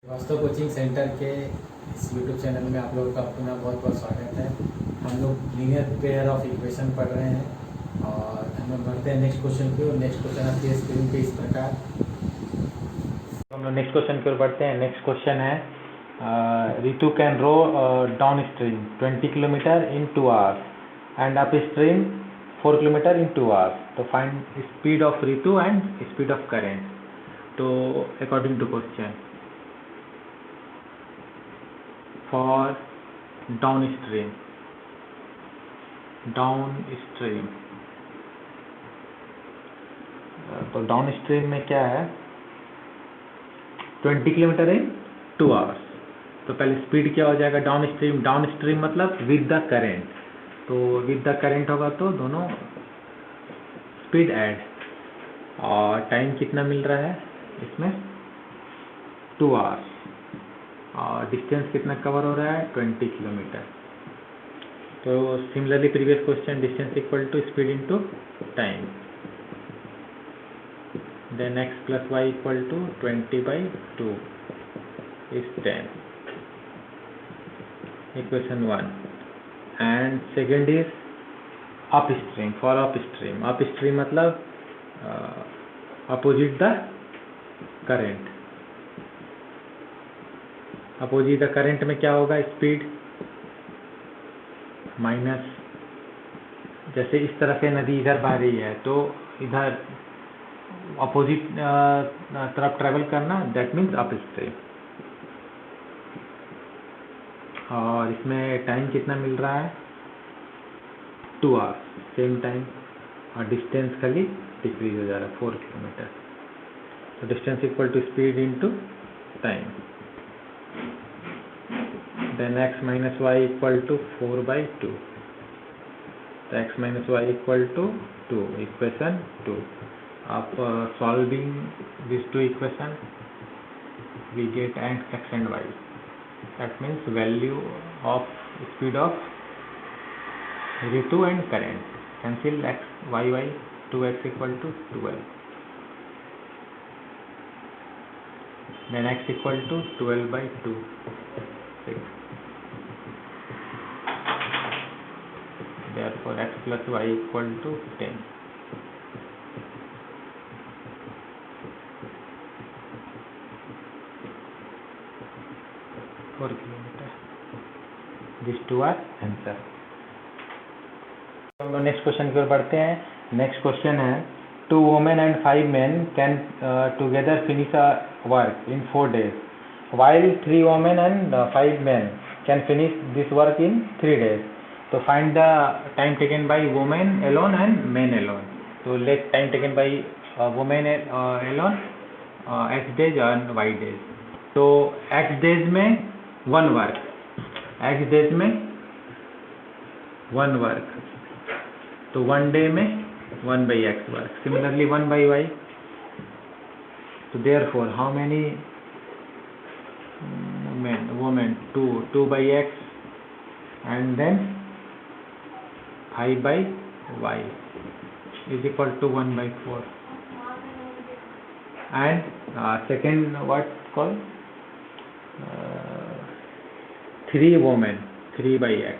वास्तव coaching centre के इस यूट्यूब चैनल में आप लोगों का पुनः बहुत बहुत स्वागत है। हम लोग लीनियर पेयर ऑफ इक्वेशन पढ़ रहे हैं और हम लोग बढ़ते हैं नेक्स्ट क्वेश्चन की ओर। नेक्स्ट क्वेश्चन आपकी स्क्रीन पे इस प्रकार। हम लोग नेक्स्ट क्वेश्चन की ओर बढ़ते हैं। नेक्स्ट क्वेश्चन है Ritu can row downstream 20 kilometre in 2 hours and upstream 4 kilometre in 2 hours. तो find speed of Ritu and speed of current. तो according to question for downstream तो डाउनस्ट्रीम में क्या है 20 किलोमीटर इन 2 आवर्स। तो पहले speed क्या हो जाएगा डाउनस्ट्रीम मतलब विद द करेंट। तो विद द करेंट होगा तो दोनों स्पीड ऐड और टाइम कितना मिल रहा है इसमें 2 आवर्स और डिस्टेंस कितना कवर हो रहा है 20 किलोमीटर। तो similarly previous question distance equal to speed into time, then x plus Y equal to 20/2 is 10, equation 1। And second is upstream. For upstream मतलब opposite the current. Opposite the current में क्या होगा speed minus, जैसे इस तरह से नदी इधर बह रही है तो इधर अपोजिट तरफ ट्रेवल करना, दैट मीन्स अप स्ट्रीम। और इसमें टाइम कितना मिल रहा है 2 आवर्स सेम टाइम और डिस्टेंस खाली डिक्रीज हो जा रहा है 4 किलोमीटर। तो distance equal to speed into time, then x minus y equal to 4/2। तो x minus y equal to 2, equation 2। After solving these two equations we get x and y, that means value of speed of Ritu and current। cancel x y 2x equal to 12, then x equal to 12/2 6। therefore x plus y equal to 10। Four kilometre. This two are answer. हम लोग next question की ओर बढ़ते हैं। Next question है 2 women and 5 men can together finish a work in 4 days while 3 women and 5 men can finish this work in 3 days। तो find the time taken by women alone and men alone. तो let time taken by women alone x days and y days. तो x days में 1 work, x days में 1 work, तो 1 day में 1/x work, similarly 1/y। तो therefore how many women 2/x and then 5/y is equal to 1/4। and second what called 3 women 3/x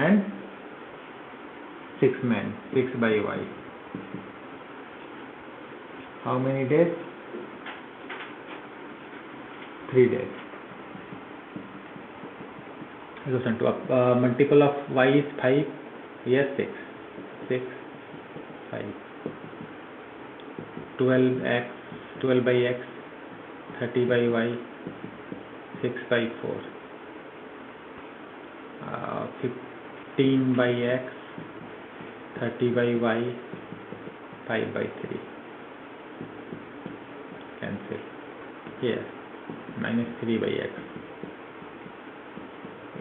and 6 men 6/y। how many days 3 days। Question 2 multiple of y is 5, yes 6 5 12/x 30/y 6/4 15/x 30/y 5/3 cancel here -3/x।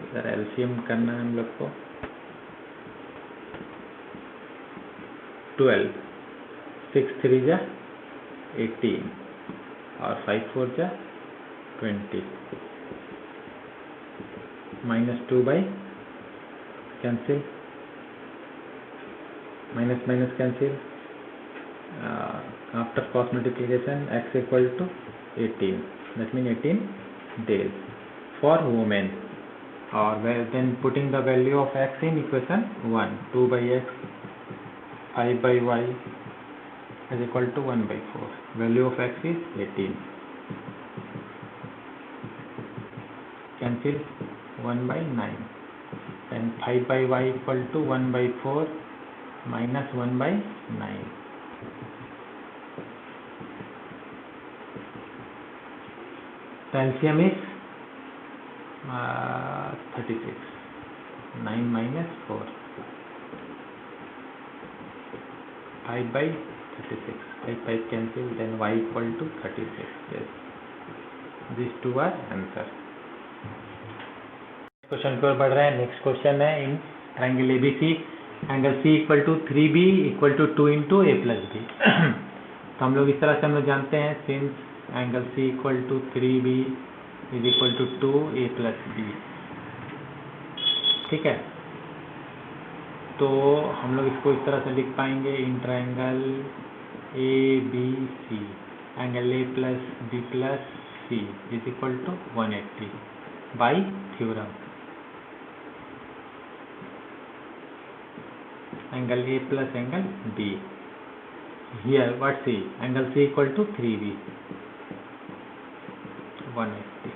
इधर LCM करना है हम लोग को। 12 6 3 जा 18 और 5 4 जा 20 -2 cancel, minus minus cancel after cross multiplication x equal to 18, that means 18 days for women. Or then putting the value of x in equation 1, 2 by x, 5 by y is equal to 1 by 4. Value of x is 18. Cancel 1 by 9. Then 5 by y equal to 1 by 4 minus 1 by 9. The LCM is 36. 9 minus 4. 5 by 36. 5 cancel, then y equal to 36. Yes. These two are answer. Question की ओर बढ़ रहे हैं. Next question है in triangle ABC angle C equal to 3B equal to 2 into A plus B. तो हम लोग इस तरह से हम लोग जानते हैं since angle C equal to 3B is equal to 2A plus B. ठीक है, तो हम लोग इसको इस तरह से लिख पाएंगे in triangle ABC angle A plus B plus C is equal to 180 by theorem. Angle A plus angle B. Here what C? Angle C equal to 3B. 180.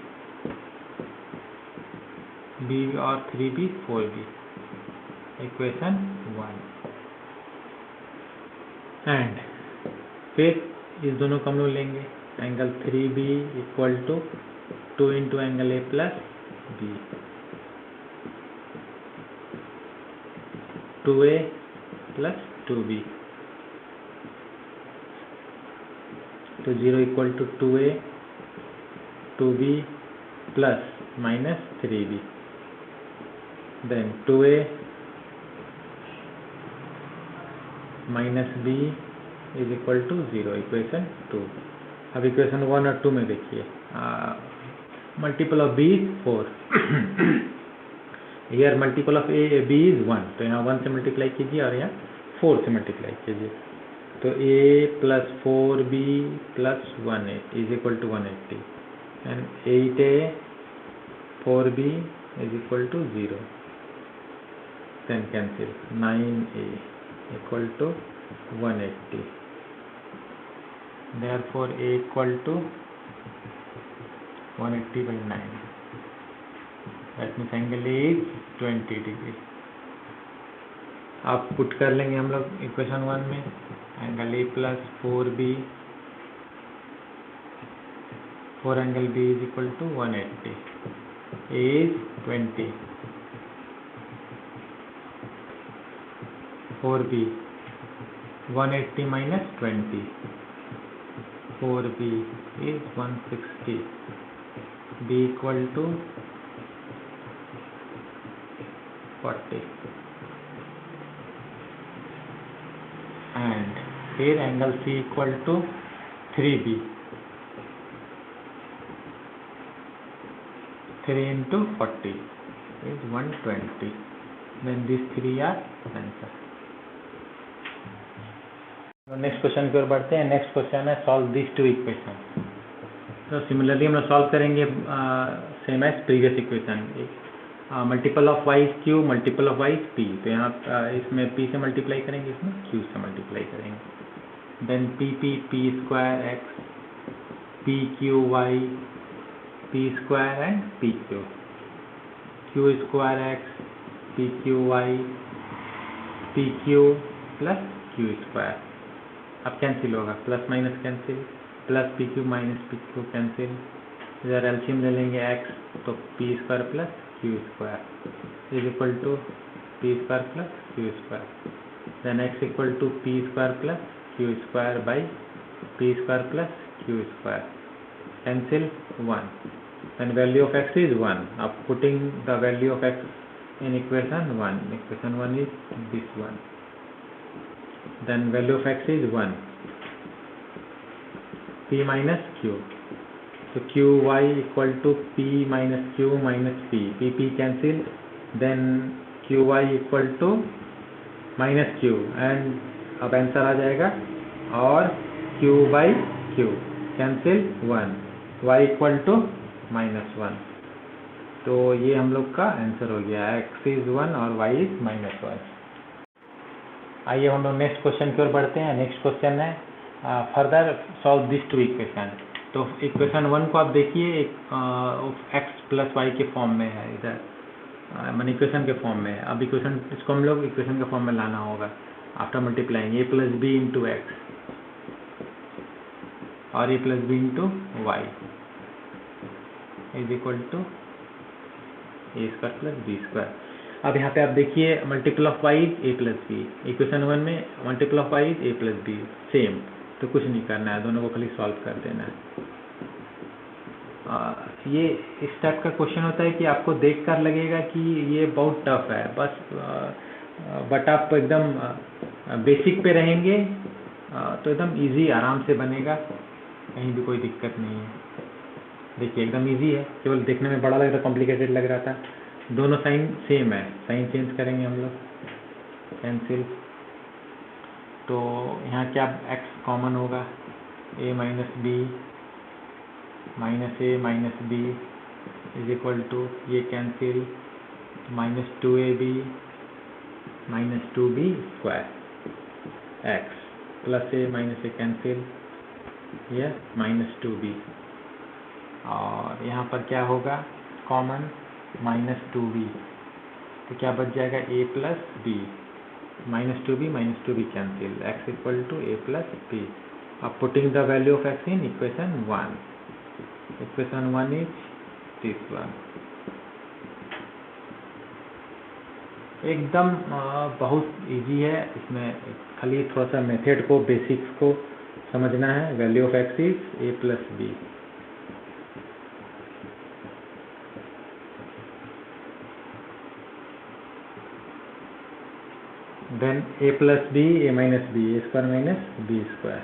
B और 3B 4B. Equation 1. And फिर इस दोनों को हम लोग लेंगे. Angle 3B equal to 2 into angle A plus B. 2A plus 2B. तो 0 equal to 2A 2B plus minus 3B. Then 2A minus B is equal to 0. Equation 2. अब equation 1 और 2 में देखिए multiple of B is 4. Here multiple of B is 1. तो यहाँ 1 से multiply कीजिए और यहाँ 4 से मल्टीप्लाई कीजिए. तो A plus 4B plus 1A is equal to 180. And 8A 4B is equal to 0. Then cancel. 9A equal to 180. Therefore A equal to 180 by 9. That means angle A is 20 degree. आप put कर लेंगे हम लोग equation 1 में. Angle A plus 4B 4 angle B is equal to 180. A is 20. 4B 180 minus 20. 4B is 160. B equal to 40. And here angle C equal to 3B. 3 into 40 is 120. Then these three are answer. Next question की ओर बढ़ते हैं. Next question है solve this two equation. तो similarly हम लोग solve करेंगे same as previous equation. Multiple of y q multiple of y p. तो यहाँ इसमें पी से मल्टीप्लाई करेंगे, इसमें क्यू से मल्टीप्लाई करेंगे. Then p square x p q y p square and p q. Q square x p q y p q plus q square. अब cancel होगा, plus minus cancel, plus p q minus p q cancel. इधर LCM ले लेंगे x, तो p square plus q square is equal to p square plus q square. Then x equal to p square plus q square by P square plus q square. Cancel 1. Then value of x is 1. अब putting the value of x in equation 1. Equation 1 is this 1. Then value of x is 1. p minus q. So qy equal to p minus q minus p. p cancel. Then qy equal to minus q. And अब answer आ जाएगा और q by q cancel 1, y equal to -1। तो ये हम लोग का answer हो गया, x इज 1 और y इज -1। आइए हम लोग नेक्स्ट क्वेश्चन की ओर बढ़ते हैं। नेक्स्ट क्वेश्चन है further solve this two equation. तो इक्वेशन 1 को आप देखिए, एक x प्लस वाई के फॉर्म में है, इधर मैंने इक्वेशन के फॉर्म में है। अब इक्वेशन इसको हम लोग इक्वेशन के फॉर्म में लाना होगा after multiplying a plus b into x और a plus b into y is equal to a square plus b square. अब यहाँ पे आप देखिए multiple of y is a plus b, equation 1 में multiple of y is a plus b same, तो कुछ नहीं करना है, दोनों को खाली सॉल्व कर देना है। ये इस टाइप का क्वेश्चन होता है कि आपको देखकर लगेगा कि ये बहुत टफ है, बस बट आप एकदम बेसिक पे रहेंगे तो एकदम इजी आराम से बनेगा, कहीं भी कोई दिक्कत नहीं है। देखिए एकदम इजी है, केवल देखने में बड़ा लग रहा, कॉम्प्लिकेटेड लग रहा था। दोनों साइन सेम है, साइन चेंज करेंगे हम लोग, कैंसिल। तो यहाँ क्या x कॉमन होगा, a minus B minus A minus B is equal to ये cancel -2ab -2b square x plus A minus A cancel, यह -2b। और यहाँ पर क्या होगा कॉमन -2b, तो क्या बच जाएगा a plus B, -2b cancel, x equal to a plus B. अब putting the value of x in equation 1, equation 1 is this one. एकदम बहुत इजी है, इसमें खाली थोड़ा सा मेथड को, बेसिक्स को समझना है। Value of x is a plus b, then a plus b, a minus b, a square minus b square।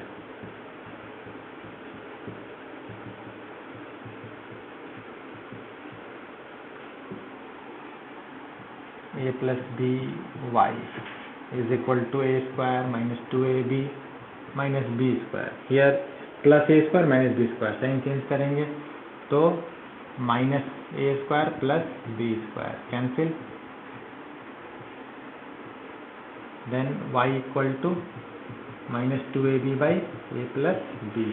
a plus b y is equal to a square minus 2ab minus b square। here plus a square minus b square, sign change करेंगे तो minus a square plus b square cancel, then y equal to minus 2ab by a plus b,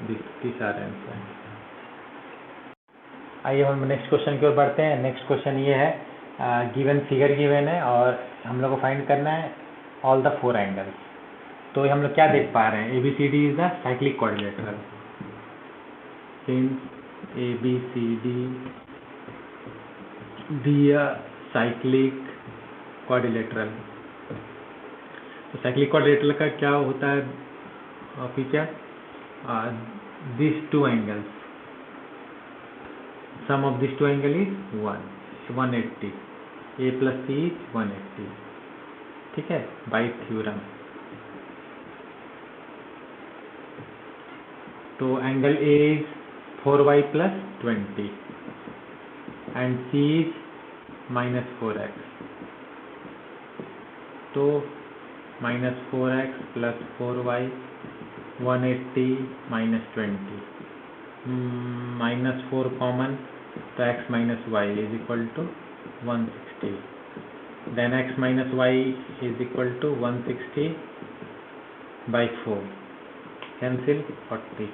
this are answer. आइए हम next question की ओर बढ़ते हैं। Next question ये है, गिवन फिगर गिवन है और हम लोग को फाइंड करना है ऑल द 4 एंगल्स। तो हम लोग क्या देख पा रहे हैं, ABCD is the cyclic quadrilateral, since ABCD be a cyclic quadrilateral. तो साइक्लिक क्वाड्रिलेटरल का क्या होता है feature, this 2 angles, sum of this 2 angle is 180, a plus c is 180, ठीक है, बाई थ्योरम। तो angle a is 4y plus 20 and c is -4x, तो -4x plus 4y 180 -20, -4 common, तो x minus y is equal to 160, then x minus y is equal to 160 by 4 cancel 40,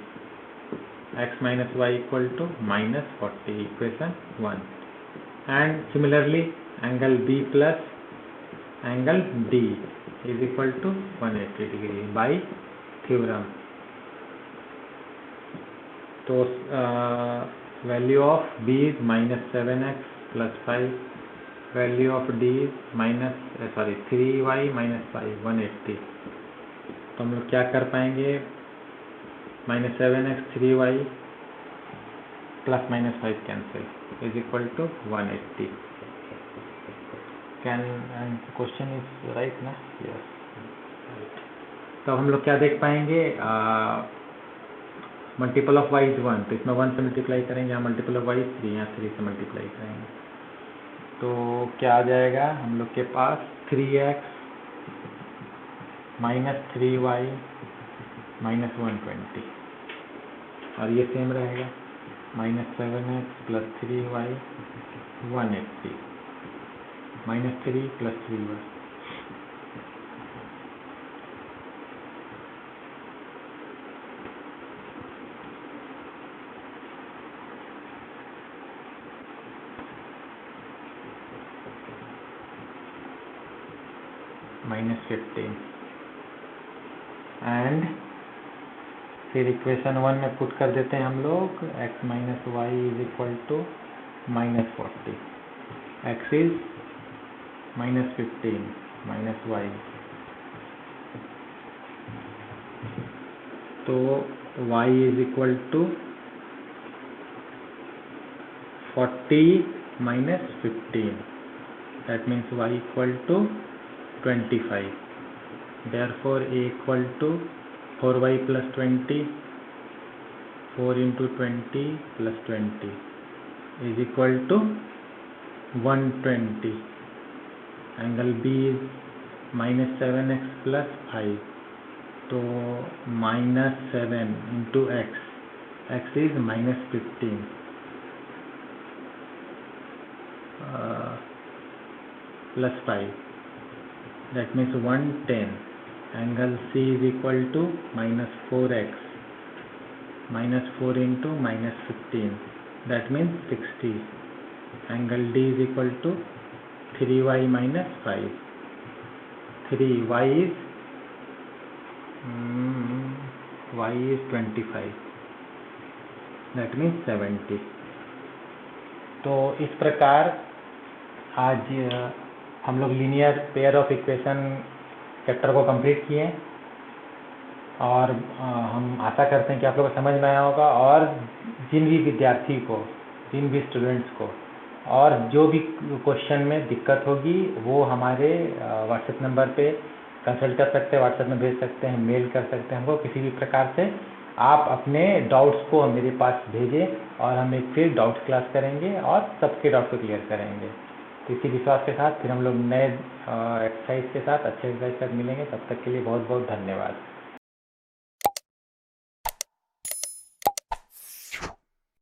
x minus y equal to -40, equation 1। And similarly angle b plus angle d is equal to 180 degree by theorem. तो value of b is -7x plus 5, value of d is 3y - 5 180। तो हम लोग क्या कर पाएंगे, -7x 3y plus -5 cancel is equal to 180। Can and question is right ना, yes. तो हम लोग क्या देख पाएंगे, मल्टीपल ऑफ y इज 1, तो इसमें 1 से मल्टीप्लाई करेंगे, यहाँ मल्टीपल ऑफ y इज 3, यहाँ 3 से मल्टीप्लाई करेंगे, तो क्या आ जाएगा हम लोग के पास 3x -3y -120, और ये सेम रहेगा -7x + 3y 180 -3 + 3y। -15 एंड फिर इक्वेशन 1 में पुट कर देते हैं हम लोग x - y = -40, x is -15 -y, तो y = 40 - 15, that means y = 25, therefore a = 4y + 20, 4 × 20 + 20 is equal to 120. Angle B is -7x + 5, तो -7 × x, x is -15 + 5, that means 110. Angle C is equal to -4x, -4 × -15, that means 60. Angle D is equal to 3y - 5, 3y is 25, that means 70. तो इस प्रकार आज हम लोग linear pair of equation chapter को complete किए, और हम आशा करते हैं कि आप लोगों को समझ में आया होगा। और जिन भी विद्यार्थी को, जिन भी स्टूडेंट्स को और जो भी क्वेश्चन में दिक्कत होगी वो हमारे व्हाट्सएप नंबर पे कंसल्ट कर सकते हैं, व्हाट्सएप में भेज सकते हैं, मेल कर सकते हैं हमको। किसी भी प्रकार से आप अपने डाउट्स को मेरे पास भेजें और हम एक फिर डाउट्स क्लास करेंगे और सबके डाउट को क्लियर करेंगे। तो इसी विश्वास के साथ फिर हम लोग नए एक्सरसाइज के साथ, अच्छे एक्सरसाइज के साथ मिलेंगे। तब तक के लिए बहुत बहुत धन्यवाद।